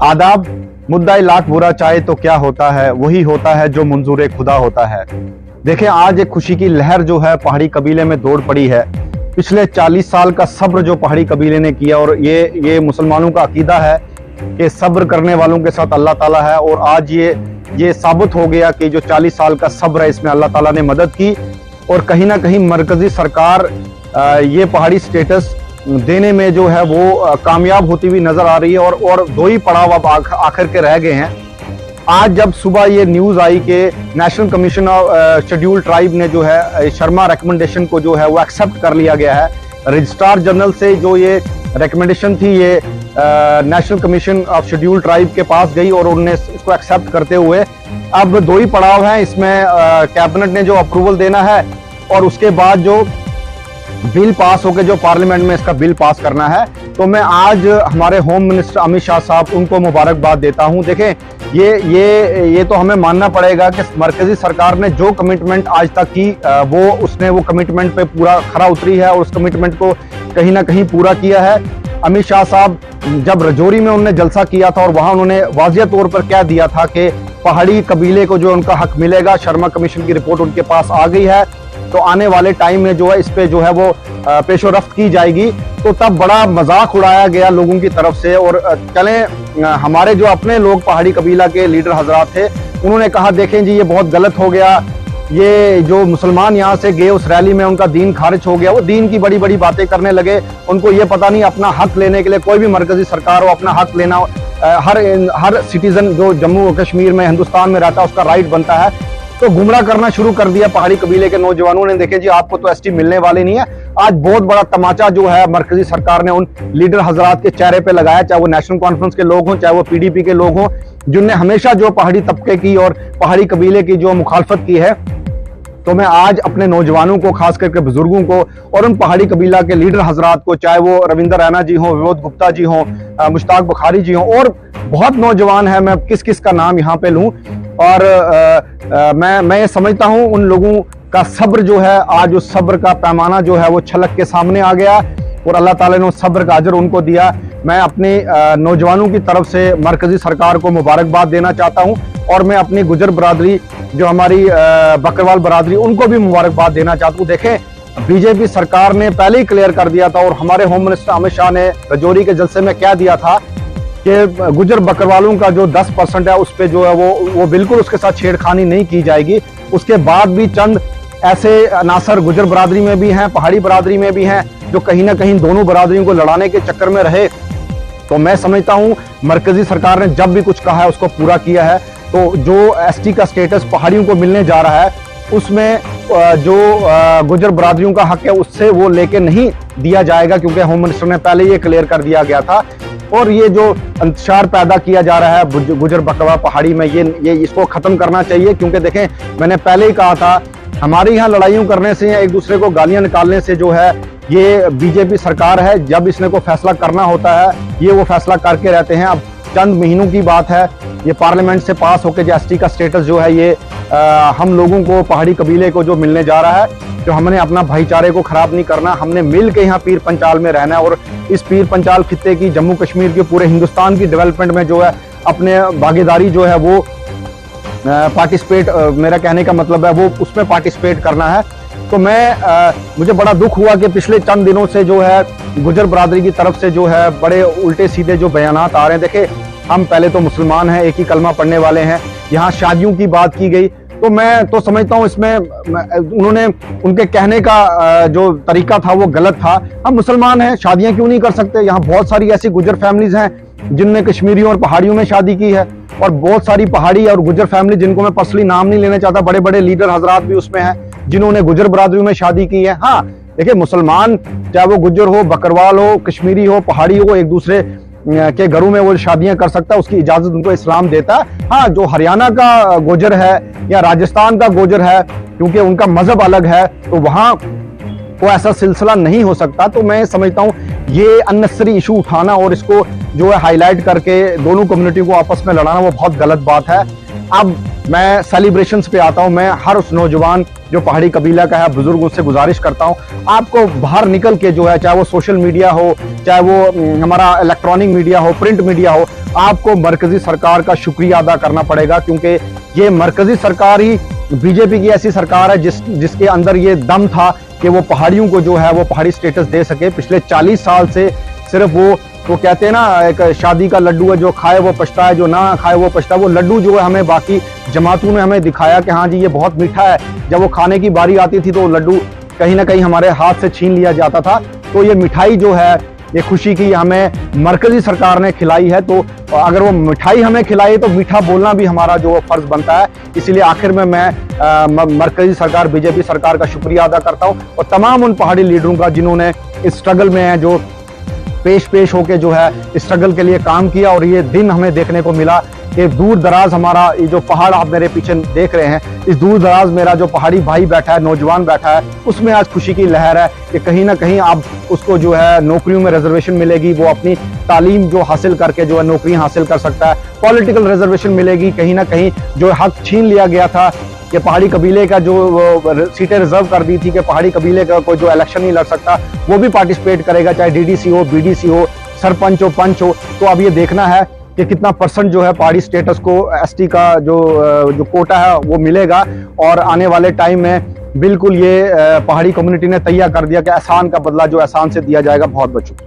आदाब। मुद्दा लाख बुरा चाहे तो क्या होता है, वही होता है जो मंजूर खुदा होता है। देखें, आज एक खुशी की लहर जो है पहाड़ी कबीले में दौड़ पड़ी है। पिछले 40 साल का सब्र जो पहाड़ी कबीले ने किया, और ये मुसलमानों का अकीदा है कि सब्र करने वालों के साथ अल्लाह ताला है। और आज ये साबित हो गया कि जो 40 साल का सब्र है, इसमें अल्लाह ताला ने मदद की। और कहीं ना कहीं मरकजी सरकार ये पहाड़ी स्टेटस देने में जो है वो कामयाब होती हुई नजर आ रही है। और दो ही पड़ाव अब आखिर के रह गए हैं। आज जब सुबह ये न्यूज आई कि national commission of schedule tribe ने जो है शर्मा रिकमेंडेशन को जो है वो एक्सेप्ट कर लिया गया है। रजिस्ट्रार जनरल से जो ये रिकमेंडेशन थी, ये national commission of schedule tribe के पास गई और उन्होंने इसको एक्सेप्ट करते हुए अब दो ही पड़ाव हैं। इसमें कैबिनेट ने जो अप्रूवल देना है और उसके बाद जो बिल पास होकर जो पार्लियामेंट में इसका बिल पास करना है। तो मैं आज हमारे होम मिनिस्टर अमित शाह साहब, उनको मुबारकबाद देता हूं। देखें, ये तो हमें मानना पड़ेगा कि मरकजी सरकार ने जो कमिटमेंट आज तक की उसने वो कमिटमेंट पे पूरा खरा उतरी है और उस कमिटमेंट को कहीं ना कहीं पूरा किया है। अमित शाह साहब जब रजौरी में उन्होंने जलसा किया था और वहां उन्होंने वाज़िया तौर पर कह दिया था कि पहाड़ी कबीले को जो उनका हक मिलेगा। शर्मा कमीशन की रिपोर्ट उनके पास आ गई है, तो आने वाले टाइम में जो है इस पे जो है वो पेशोरफ्त की जाएगी। तो तब बड़ा मजाक उड़ाया गया लोगों की तरफ से। और चलें, हमारे जो अपने लोग पहाड़ी कबीला के लीडर हजरात थे, उन्होंने कहा देखें जी, ये बहुत गलत हो गया। ये जो मुसलमान यहाँ से गए उस रैली में, उनका दीन खारिज हो गया। वो दीन की बड़ी बड़ी बातें करने लगे। उनको ये पता नहीं अपना हक लेने के लिए कोई भी मरकजी सरकार हो, अपना हक लेना हर सिटीजन जो जम्मू और कश्मीर में हिंदुस्तान में रहता है उसका राइट बनता है। तो गुमराह करना शुरू कर दिया पहाड़ी कबीले के नौजवानों ने। देखे जी, आपको तो एसटी मिलने वाले नहीं है। आज बहुत बड़ा तमाचा जो है मरकजी सरकार ने उन लीडर हजरात के चेहरे पे लगाया, चाहे वो नेशनल कॉन्फ्रेंस के लोग हों, चाहे वो पीडीपी के लोग हों, जिनने हमेशा जो पहाड़ी तबके की और पहाड़ी कबीले की जो मुखालफत की है। तो मैं आज अपने नौजवानों को, खास करके बुजुर्गों को और उन पहाड़ी कबीला के लीडर हजरात को, चाहे वो रविंदर रैना जी हों, विनोद गुप्ता जी हों, मुश्ताक बुखारी जी हों, और बहुत नौजवान है, मैं किस किस का नाम यहाँ पे लूँ। और मैं ये समझता हूँ उन लोगों का सब्र जो है, आज उस सब्र का पैमाना जो है वो छलक के सामने आ गया और अल्लाह ताला ने उस सब्र का अजर उनको दिया। मैं अपने नौजवानों की तरफ से मरकजी सरकार को मुबारकबाद देना चाहता हूँ। और मैं अपनी गुजर बरादरी, जो हमारी बकरवाल बरादरी, उनको भी मुबारकबाद देना चाहता हूँ। देखें, बीजेपी सरकार ने पहले ही क्लियर कर दिया था और हमारे होम मिनिस्टर अमित शाह ने रजौरी के जलसे में कह दिया था कि गुजर बकरवालों का जो 10% है उस पर जो है वो बिल्कुल उसके साथ छेड़खानी नहीं की जाएगी। उसके बाद भी चंद ऐसे अनासर गुजर बरादरी में भी हैं, पहाड़ी बरादरी में भी हैं, जो कहीं ना कहीं दोनों बरादरियों को लड़ाने के चक्कर में रहे। तो मैं समझता हूँ मरकजी सरकार ने जब भी कुछ कहा है उसको पूरा किया है। तो जो एसटी का स्टेटस पहाड़ियों को मिलने जा रहा है, उसमें जो गुजर बरादरियों का हक है उससे वो लेके नहीं दिया जाएगा, क्योंकि होम मिनिस्टर ने पहले ये क्लियर कर दिया गया था। और ये जो अंतशार पैदा किया जा रहा है गुजर बकरवा पहाड़ी में, ये इसको खत्म करना चाहिए। क्योंकि देखें, मैंने पहले ही कहा था, हमारे यहाँ लड़ाइयों करने से या एक दूसरे को गालियां निकालने से जो है, ये बीजेपी सरकार है, जब इसने को फैसला करना होता है ये वो फैसला करके रहते हैं। अब चंद महीनों की बात है, ये पार्लियामेंट से पास होकर जो एसटी का स्टेटस जो है ये हम लोगों को, पहाड़ी कबीले को जो मिलने जा रहा है, जो हमने अपना भाईचारे को खराब नहीं करना, हमने मिल के यहाँ पीर पंचाल में रहना है। और इस पीर पंचाल खित्ते की, जम्मू कश्मीर की, पूरे हिंदुस्तान की डेवलपमेंट में जो है अपने भागीदारी जो है वो पार्टिसिपेट, मेरा कहने का मतलब है वो उसमें पार्टिसिपेट करना है। तो मुझे बड़ा दुख हुआ कि पिछले चंद दिनों से जो है गुजर बरादरी की तरफ से जो है बड़े उल्टे सीधे जो बयानात आ रहे हैं। देखे, हम पहले तो मुसलमान हैं, एक ही कलमा पढ़ने वाले हैं। यहाँ शादियों की बात की गई, तो मैं तो समझता हूँ इसमें उन्होंने, उनके कहने का जो तरीका था वो गलत था। हम मुसलमान हैं, शादियां क्यों नहीं कर सकते? यहाँ बहुत सारी ऐसी गुजर फैमिलीज हैं जिनने कश्मीरियों और पहाड़ियों में शादी की है, और बहुत सारी पहाड़ी और गुजर फैमिली जिनको मैं पर्सनली नाम नहीं लेना चाहता, बड़े बड़े लीडर हजरात भी उसमें हैं जिन्होंने गुजर बरादरियों में शादी की है। हाँ, देखिए, मुसलमान चाहे वो गुजर हो, बकरवाल हो, कश्मीरी हो, पहाड़ी हो, एक दूसरे के घरों में वो शादियां कर सकता है, उसकी इजाजत उनको इस्लाम देता है। हाँ, जो हरियाणा का गोजर है या राजस्थान का गोजर है, क्योंकि उनका मजहब अलग है, तो वहां वो ऐसा सिलसिला नहीं हो सकता। तो मैं समझता हूँ ये अननेसेसरी इशू उठाना और इसको जो है हाईलाइट करके दोनों कम्युनिटी को आपस में लड़ाना वो बहुत गलत बात है। अब मैं सेलिब्रेशंस पे आता हूँ। मैं हर उस नौजवान जो पहाड़ी कबीला का है, बुजुर्गों से गुजारिश करता हूं, आपको बाहर निकल के जो है, चाहे वो सोशल मीडिया हो, चाहे वो हमारा इलेक्ट्रॉनिक मीडिया हो, प्रिंट मीडिया हो, आपको मरकजी सरकार का शुक्रिया अदा करना पड़ेगा, क्योंकि ये मरकजी सरकार ही बीजेपी की ऐसी सरकार है जिसके अंदर ये दम था कि वो पहाड़ियों को जो है वो पहाड़ी स्टेटस दे सके। पिछले 40 साल से सिर्फ वो कहते हैं ना, एक शादी का लड्डू है, जो खाए वो पछता है, जो ना खाए वो पछता है। वो लड्डू जो है हमें बाकी जमातों ने हमें दिखाया कि हाँ जी ये बहुत मीठा है। जब वो खाने की बारी आती थी तो वो लड्डू कहीं ना कहीं हमारे हाथ से छीन लिया जाता था। तो ये मिठाई जो है, ये खुशी की हमें मरकजी सरकार ने खिलाई है, तो अगर वो मिठाई हमें खिलाई तो मीठा बोलना भी हमारा जो फर्ज बनता है। इसलिए आखिर में मैं मरकजी सरकार, बीजेपी सरकार का शुक्रिया अदा करता हूं, और तमाम उन पहाड़ी लीडरों का जिन्होंने इस स्ट्रगल में है, जो पेश होके जो है स्ट्रगल के लिए काम किया। और ये दिन हमें देखने को मिला कि दूर दराज हमारा ये जो पहाड़ आप मेरे पीछे देख रहे हैं, इस दूर दराज मेरा जो पहाड़ी भाई बैठा है, नौजवान बैठा है, उसमें आज खुशी की लहर है कि कहीं ना कहीं अब उसको जो है नौकरियों में रिजर्वेशन मिलेगी, वो अपनी तालीम जो हासिल करके जो है नौकरी हासिल कर सकता है, पॉलिटिकल रिजर्वेशन मिलेगी। कहीं ना कहीं जो हक छीन लिया गया था कि पहाड़ी कबीले का जो सीटें रिजर्व कर दी थी कि पहाड़ी कबीले का कोई जो इलेक्शन नहीं लड़ सकता, वो भी पार्टिसिपेट करेगा, चाहे डीडीसी हो, बीडीसी हो, सरपंच हो, पंच हो। तो अब ये देखना है कि कितना परसेंट जो है पहाड़ी स्टेटस को एसटी का जो कोटा है वो मिलेगा। और आने वाले टाइम में बिल्कुल ये पहाड़ी कम्युनिटी ने तैयार कर दिया कि एहसान का बदला जो एहसान से दिया जाएगा। बहुत बहुत शुक्रिया।